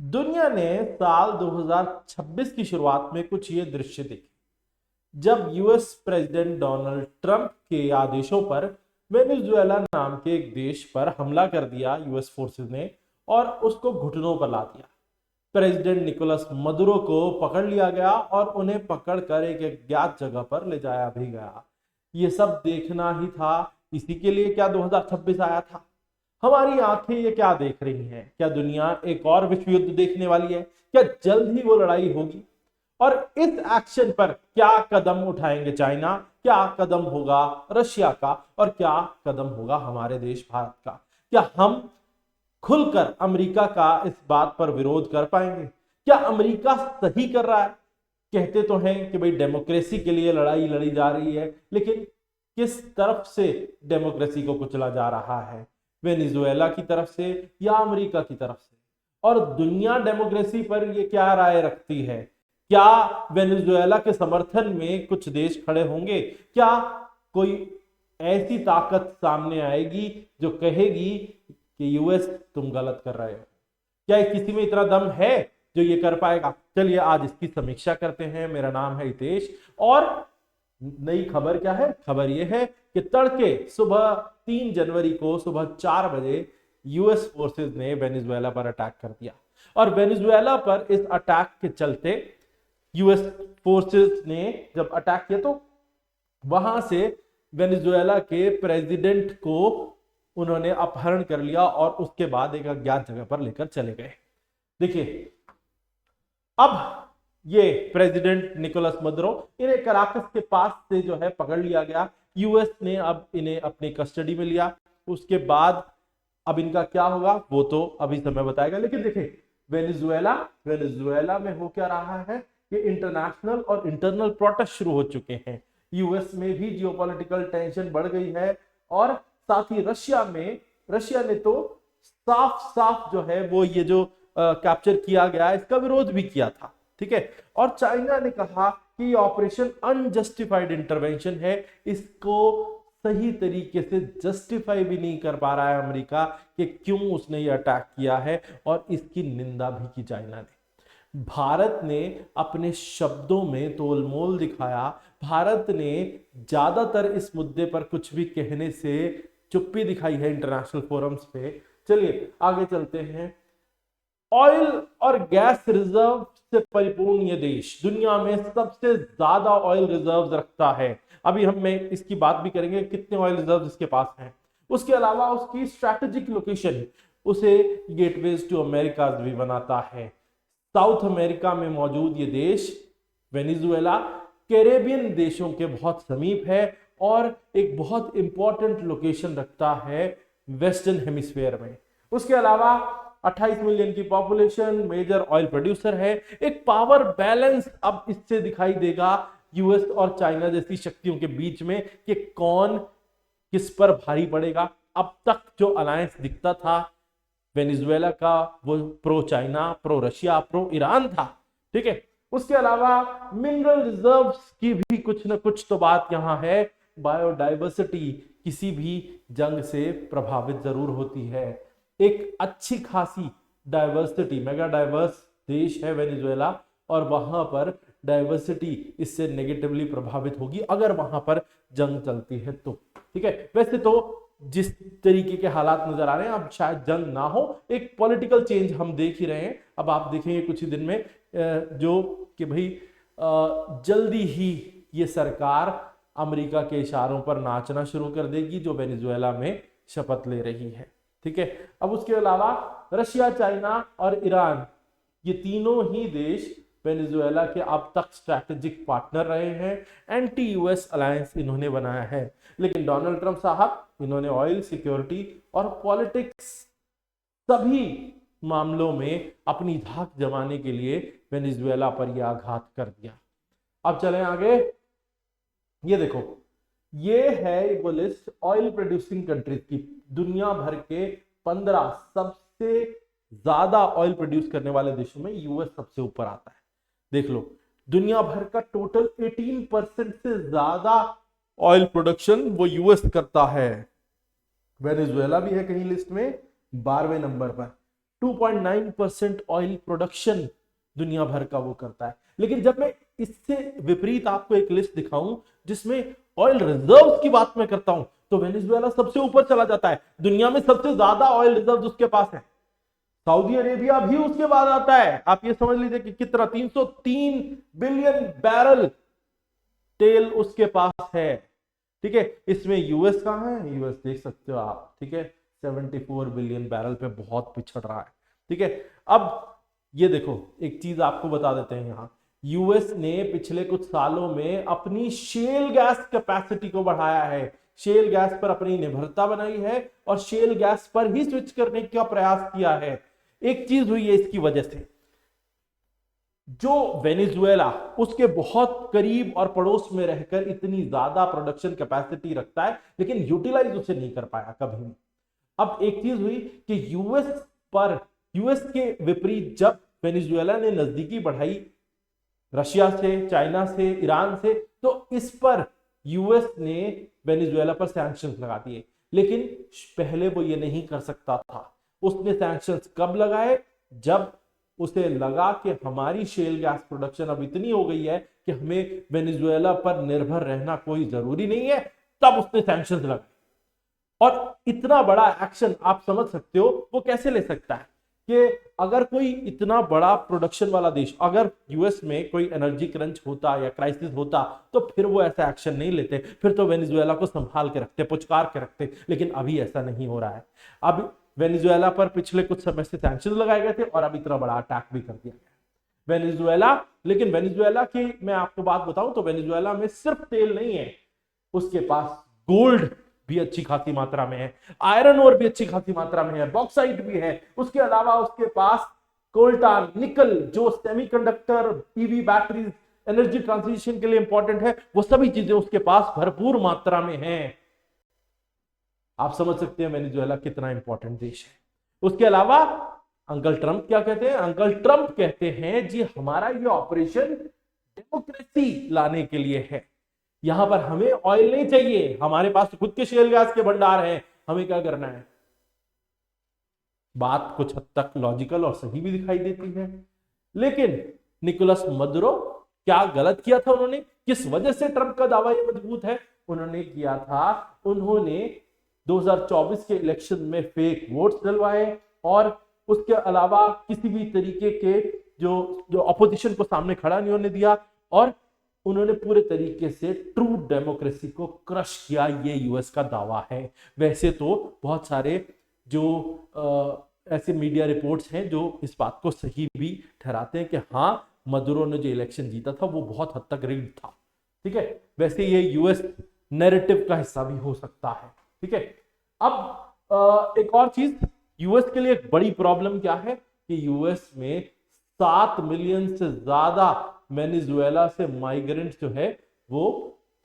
दुनिया ने साल 2026 की शुरुआत में कुछ ये दृश्य देखे जब यूएस प्रेसिडेंट डोनाल्ड ट्रंप के आदेशों पर वेनेजुएला नाम के एक देश पर हमला कर दिया यूएस फोर्सेस ने और उसको घुटनों पर ला दिया। प्रेसिडेंट निकोलस मदुरो को पकड़ लिया गया और उन्हें पकड़कर एक अज्ञात जगह पर ले जाया भी गया। ये सब देखना ही था। इसी के लिए क्या 2026 आया था? हमारी आंखें ये क्या देख रही हैं? क्या दुनिया एक और विश्व युद्ध देखने वाली है? क्या जल्द ही वो लड़ाई होगी? और इस एक्शन पर क्या कदम उठाएंगे चाइना? क्या कदम होगा रशिया का? और क्या कदम होगा हमारे देश भारत का? क्या हम खुलकर अमेरिका का इस बात पर विरोध कर पाएंगे? क्या अमेरिका सही कर रहा है? कहते तो हैं कि भाई डेमोक्रेसी के लिए लड़ाई लड़ी जा रही है, लेकिन किस तरफ से डेमोक्रेसी को कुचला जा रहा है? वेनेजुएला की तरफ से या अमेरिका की तरफ से? और दुनिया डेमोक्रेसी पर ये क्या राय रखती है? क्या वेनेजुएला के समर्थन में कुछ देश खड़े होंगे? क्या कोई ऐसी ताकत सामने आएगी जो कहेगी कि यूएस तुम गलत कर रहे हो? क्या किसी में इतना दम है जो ये कर पाएगा? चलिए आज इसकी समीक्षा करते हैं। मेरा नाम है हितेश और नई खबर क्या है? खबर यह है कि तड़के सुबह 3 जनवरी को सुबह 4 बजे यूएस फोर्सेस ने वेनेजुएला पर अटैक कर दिया और वेनेजुएला पर इस अटैक के चलते यूएस फोर्सेस ने जब अटैक किया तो वहां से वेनेजुएला के प्रेसिडेंट को उन्होंने अपहरण कर लिया और उसके बाद एक अज्ञात जगह पर लेकर चले गए। देखिए, अब ये प्रेसिडेंट निकोलस मदुरो, इन्हें कराकस के पास से जो है पकड़ लिया गया। यूएस ने अब इन्हें अपनी कस्टडी में लिया। उसके बाद अब इनका क्या होगा वो तो अभी समय बताएगा। लेकिन देखिए, वेनेजुएला में हो क्या रहा है कि इंटरनेशनल और इंटरनल प्रोटेस्ट शुरू हो चुके हैं। यूएस में भी जियोपॉलिटिकल टेंशन बढ़ गई है और साथ ही रशिया ने तो साफ साफ जो है वो ये जो कैप्चर किया गया है इसका विरोध भी किया था। ठीक है, और चाइना ने कहा कि ऑपरेशन अनजस्टिफाइड इंटरवेंशन है, इसको सही तरीके से जस्टिफाई भी नहीं कर पा रहा है अमेरिका कि क्यों उसने ये अटैक किया है, और इसकी निंदा भी की चाइना ने। भारत ने अपने शब्दों में तोलमोल दिखाया। भारत ने ज्यादातर इस मुद्दे पर कुछ भी कहने से चुप्पी दिखाई है इंटरनेशनल फोरम्स पे। चलिए आगे चलते हैं। ऑयल और गैस रिजर्व से परिपूर्ण ये देश दुनिया में सबसे ज्यादा ऑयल रिजर्व्स रखता है। अभी मैं इसकी बात भी करेंगे कितने ऑयल रिजर्व्स इसके पास हैं। उसके अलावा उसकी स्ट्रैटेजिक लोकेशन उसे गेटवेज टू अमेरिका भी बनाता है। साउथ अमेरिका में मौजूद ये देश वेनेजुएला कैरेबियन देशों के बहुत समीप है और एक बहुत इंपॉर्टेंट लोकेशन रखता है वेस्टर्न हेमिस्फीयर में। उसके अलावा 28 मिलियन की पॉपुलेशन, मेजर ऑयल प्रोड्यूसर है। एक पावर बैलेंस अब इससे दिखाई देगा यूएस और चाइना जैसी शक्तियों के बीच में कि कौन किस पर भारी पड़ेगा। अब तक जो अलायंस दिखता था वेनेजुएला का वो pro China, pro Russia, pro Iran था। ठीक है, उसके अलावा मिनरल रिजर्व्स की भी कुछ ना कुछ तो बात यहां है। बायोडाइवर्सिटी किसी भी जंग से प्रभावित जरूर होती है। एक अच्छी खासी डाइवर्सिटी, मेगा डाइवर्स देश है वेनेजुएला और वहां पर डाइवर्सिटी इससे नेगेटिवली प्रभावित होगी अगर वहां पर जंग चलती है तो। ठीक है, वैसे तो जिस तरीके के हालात नजर आ रहे हैं अब शायद जंग ना हो, एक पॉलिटिकल चेंज हम देख ही रहे हैं। अब आप देखेंगे कुछ ही दिन में जो कि भाई जल्दी ही ये सरकार अमेरिका के इशारों पर नाचना शुरू कर देगी जो वेनेजुएला में शपथ ले रही है। ठीक है, अब उसके अलावा रशिया, चाइना और ईरान, ये तीनों ही देश वेनेजुएला के अब तक स्ट्रैटेजिक पार्टनर रहे हैं। एंटी यूएस अलायंस इन्होंने बनाया है। लेकिन डोनाल्ड ट्रंप साहब, इन्होंने ऑयल, सिक्योरिटी और पॉलिटिक्स सभी मामलों में अपनी धाक जमाने के लिए वेनेजुएला पर यह आघात कर दिया। अब चलें आगे। ये देखो, ये है वो लिस्ट ऑयल प्रोड्यूसिंग कंट्रीज की। दुनिया भर के 15 सबसे ज्यादा ऑयल प्रोड्यूस करने वाले देशों में यूएस सबसे ऊपर आता है। देख लो, दुनिया भर का टोटल 18% से ज्यादा ऑयल प्रोडक्शन वो यूएस करता है। वेनेजुएला भी है कहीं लिस्ट में 12वें नंबर पर। 2.9% ऑयल प्रोडक्शन दुनिया भर का वो करता है। लेकिन जब मैं इससे विपरीत आपको एक लिस्ट दिखाऊं जिसमें ऑयल रिजर्व की बात मैं करता हूं, तो वेनेजुएला सबसे ऊपर चला जाता है। दुनिया में सबसे ज्यादा ऑयल रिजर्व उसके पास है। सऊदी अरेबिया भी उसके बाद आता है। आप ये समझ लीजिए कि कितना 303 बिलियन बैरल तेल उसके पास है। ठीक है, इसमें यूएस कहां है? यूएस देख सकते हो आप। ठीक है, 74 बिलियन बैरल पे बहुत पिछड़ रहा है। ठीक है, अब ये देखो एक चीज आपको बता देते हैं। यहां यूएस ने पिछले कुछ सालों में अपनी शेल गैस कैपेसिटी को बढ़ाया है, शेल गैस पर अपनी निर्भरता बनाई है और शेल गैस पर ही स्विच करने का प्रयास किया है। एक चीज हुई है इसकी वजह से, जो वेनेजुएला उसके बहुत करीब और पड़ोस में रहकर इतनी ज्यादा प्रोडक्शन कैपेसिटी रखता है, लेकिन यूटिलाइज उसे नहीं कर पाया कभी भी। अब एक चीज हुई कि यूएस के विपरीत जब वेनेजुएला ने नजदीकी बढ़ाई रशिया से, चाइना से, ईरान से, तो इस पर यूएस ने वेनेजुएला पर सैंक्शंस लगा दिए। लेकिन पहले वो ये नहीं कर सकता था। उसने सैंक्शंस कब लगाए? जब उसे लगा कि हमारी शेल गैस प्रोडक्शन अब इतनी हो गई है कि हमें वेनेजुएला पर निर्भर रहना कोई जरूरी नहीं है, तब उसने सैंक्शंस लगाए। और इतना बड़ा एक्शन आप समझ सकते हो वो कैसे ले सकता है कि अगर कोई इतना बड़ा प्रोडक्शन वाला देश, अगर यूएस में कोई एनर्जी क्रंच होता या क्राइसिस होता तो फिर वो ऐसा एक्शन नहीं लेते, फिर तो वेनेजुएला को संभाल के रखते, पुचकार के रखते। लेकिन अभी ऐसा नहीं हो रहा है। अब वेनेजुएला पर पिछले कुछ समय से सैंक्शन लगाए गए थे और अब इतना बड़ा अटैक भी कर दिया गया वेनेजुएला। लेकिन वेनेजुएला की मैं आपको बात बताऊं तो वेनेजुएला में सिर्फ तेल नहीं है, उसके पास गोल्ड भी अच्छी खासी मात्रा में है, आयरन ओर भी अच्छी खासी मात्रा में है, बॉक्साइट भी है। उसके अलावा उसके पास कोल्टान, निकल, जो semiconductor, EV batteries, energy transition के लिए इंपॉर्टेंट है, वो सभी चीजें उसके पास भरपूर मात्रा में हैं। आप समझ सकते हैं वेनेजुएला कितना इंपॉर्टेंट देश है। उसके अलावा अंकल ट्रंप क्या कहते हैं? अंकल ट्रंप कहते हैं जी हमारा ये ऑपरेशन डेमोक्रेसी लाने के लिए है, यहां पर हमें ऑयल नहीं चाहिए, हमारे पास खुद के शेल गैस के भंडार हैं, हमें क्या करना है। बात कुछ हद तक लॉजिकल और सही भी दिखाई देती है। लेकिन निकोलस मदुरो क्या गलत किया था उन्होंने? किस वजह से ट्रंप का दावा ये मजबूत है? उन्होंने किया था, उन्होंने 2024 के इलेक्शन में फेक वोट्स डलवाए और उसके अलावा किसी भी तरीके के जो अपोजिशन को सामने खड़ा नहीं होने दिया, और उन्होंने पूरे तरीके से ट्रू डेमोक्रेसी को क्रश किया। ये यूएस का दावा है। वैसे तो बहुत सारे जो ऐसे मीडिया रिपोर्ट्स हैं जो इस बात को सही भी ठहराते हैं कि हाँ, मदुरो ने जो इलेक्शन जीता था वो बहुत हद तक रिग्ड था। ठीक है, वैसे ये यूएस नैरेटिव का हिस्सा भी हो सकता है। ठीक है, अब एक और चीज, यूएस के लिए एक बड़ी प्रॉब्लम क्या है कि यूएस में 7 मिलियन से ज्यादा वेनेजुएला से माइग्रेंट जो है वो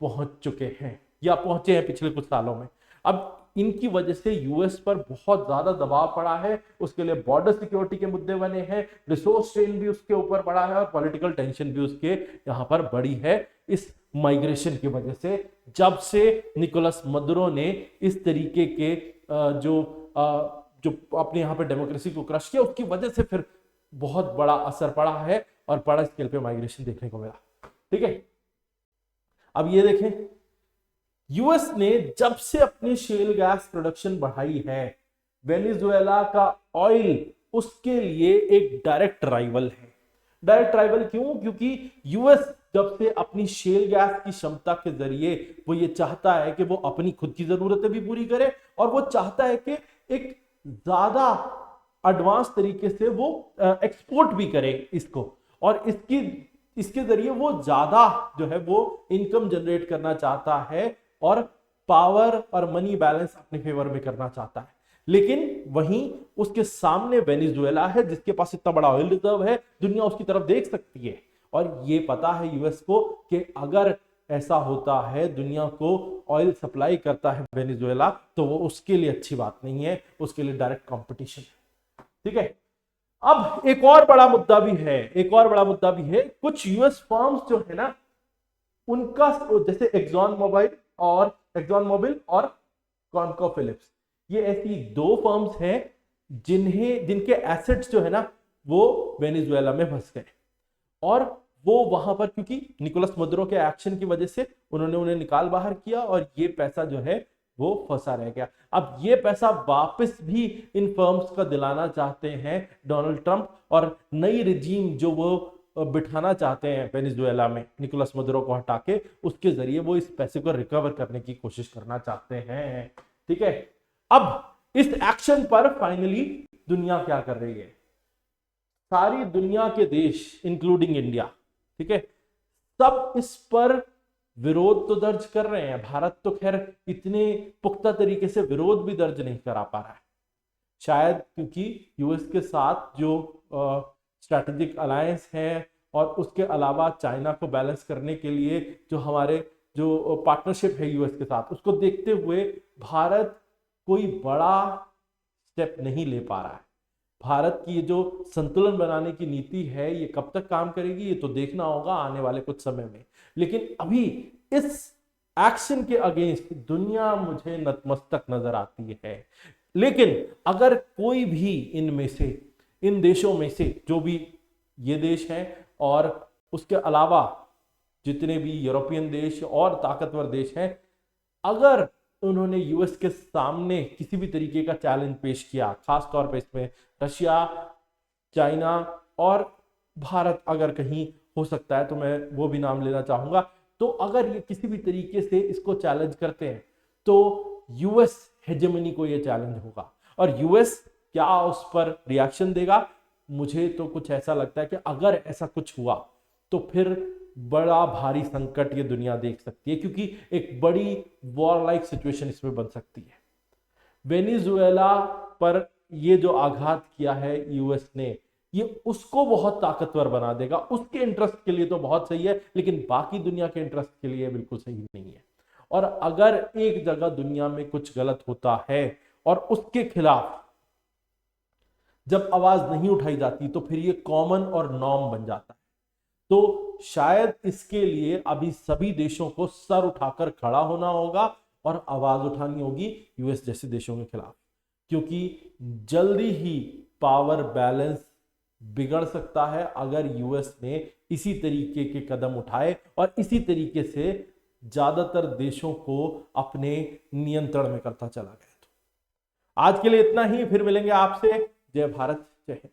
पहुंच चुके हैं या पहुंचे हैं पिछले कुछ सालों में। अब इनकी वजह से यूएस पर बहुत ज्यादा दबाव पड़ा है, उसके लिए बॉर्डर सिक्योरिटी के मुद्दे बने हैं, रिसोर्स स्ट्रेन भी उसके ऊपर पड़ा है और पॉलिटिकल टेंशन भी उसके यहां पर बड़ी है इस माइग्रेशन की वजह से। जब से निकोलस मदुरो ने इस तरीके के जो अपने यहां पर डेमोक्रेसी को क्रश किया, उसकी वजह से फिर बहुत बड़ा असर पड़ा है और बड़ा स्केल पे माइग्रेशन देखने को मिला। ठीक है, अब ये देखें, यूएस ने जब से अपनी शेल गैस प्रोडक्शन बढ़ाई है, वेनेजुएला का ऑयल उसके लिए एक डायरेक्ट राइवल है। डायरेक्ट राइवल क्यों? क्योंकि यूएस जब से अपनी शेल गैस की क्षमता के जरिए वो ये चाहता है कि वो अपनी खुद की जरूरतें भी पूरी करे और वो चाहता है कि एक ज्यादा एडवांस तरीके से वो एक्सपोर्ट भी करे इसको, और इसके जरिए वो ज्यादा जो है वो इनकम जनरेट करना चाहता है और पावर और मनी बैलेंस अपने फेवर में करना चाहता है। लेकिन वहीं उसके सामने वेनेजुएला है जिसके पास इतना बड़ा ऑयल रिजर्व है, दुनिया उसकी तरफ देख सकती है और ये पता है यूएस को कि अगर ऐसा होता है, दुनिया को ऑयल सप्लाई करता है वेनेजुएला, तो वो उसके लिए अच्छी बात नहीं है, उसके लिए डायरेक्ट कंपटीशन है। ठीक है, अब एक और बड़ा मुद्दा भी है, कुछ यूएस फर्म्स जो है ना, उनका जैसे एक्सॉन मोबिल और कॉनकोफिलिप्स, ये ऐसी 2 फर्म्स हैं जिनके एसेट्स जो है ना वो वेनेजुएला में फंस गए, और वो वहां पर क्योंकि निकोलस मदुरो के एक्शन की वजह से उन्होंने उन्हें निकाल बाहर किया, और ये पैसा जो है वो फंसा रह गया। अब ये पैसा वापस भी इन फर्म्स का दिलाना चाहते हैं डोनाल्ड ट्रंप, और नई रिजीम जो वो बिठाना चाहते हैं वेनेजुएला में निकोलस मदुरो को हटा के, उसके जरिए वो इस पैसे को रिकवर करने की कोशिश करना चाहते हैं। ठीक है, अब इस एक्शन पर फाइनली दुनिया क्या कर रही है? सारी दुनिया के देश इंक्लूडिंग इंडिया, ठीक है, सब इस पर विरोध तो दर्ज कर रहे हैं। भारत तो खैर इतने पुख्ता तरीके से विरोध भी दर्ज नहीं करा पा रहा है, शायद क्योंकि यूएस के साथ जो स्ट्रैटेजिक अलायंस है, और उसके अलावा चाइना को बैलेंस करने के लिए जो हमारे जो पार्टनरशिप है यूएस के साथ, उसको देखते हुए भारत कोई बड़ा स्टेप नहीं ले पा रहा है। भारत की ये जो संतुलन बनाने की नीति है ये कब तक काम करेगी ये तो देखना होगा आने वाले कुछ समय में। लेकिन अभी इस एक्शन के अगेंस्ट दुनिया मुझे नतमस्तक नजर आती है। लेकिन अगर कोई भी इनमें से, इन देशों में से, जो भी ये देश हैं और उसके अलावा जितने भी यूरोपियन देश और ताकतवर देश हैं, अगर उन्होंने यूएस के सामने किसी भी तरीके का चैलेंज पेश किया, खास तौर पे इसमें रशिया, चाइना और भारत अगर कहीं हो सकता है तो मैं वो भी नाम लेना चाहूंगा, तो अगर ये किसी भी तरीके से इसको चैलेंज करते हैं तो यूएस हेजेमनी को ये चैलेंज होगा, और यूएस क्या उस पर रिएक्शन देगा? मुझे तो कुछ ऐसा लगता है कि अगर ऐसा कुछ हुआ तो फिर बड़ा भारी संकट ये दुनिया देख सकती है, क्योंकि एक बड़ी वॉर लाइक सिचुएशन इसमें बन सकती है। वेनेजुएला पर ये जो आघात किया है यूएस ने, ये उसको बहुत ताकतवर बना देगा। उसके इंटरेस्ट के लिए तो बहुत सही है, लेकिन बाकी दुनिया के इंटरेस्ट के लिए बिल्कुल सही नहीं है। और अगर एक जगह दुनिया में कुछ गलत होता है और उसके खिलाफ जब आवाज नहीं उठाई जाती तो फिर ये कॉमन और नॉर्म बन जाता है। तो शायद इसके लिए अभी सभी देशों को सर उठाकर खड़ा होना होगा और आवाज उठानी होगी यूएस जैसे देशों के खिलाफ, क्योंकि जल्दी ही पावर बैलेंस बिगड़ सकता है अगर यूएस ने इसी तरीके के कदम उठाए और इसी तरीके से ज्यादातर देशों को अपने नियंत्रण में करता चला गया। तो आज के लिए इतना ही, फिर मिलेंगे आपसे। जय भारत, जय हिंद।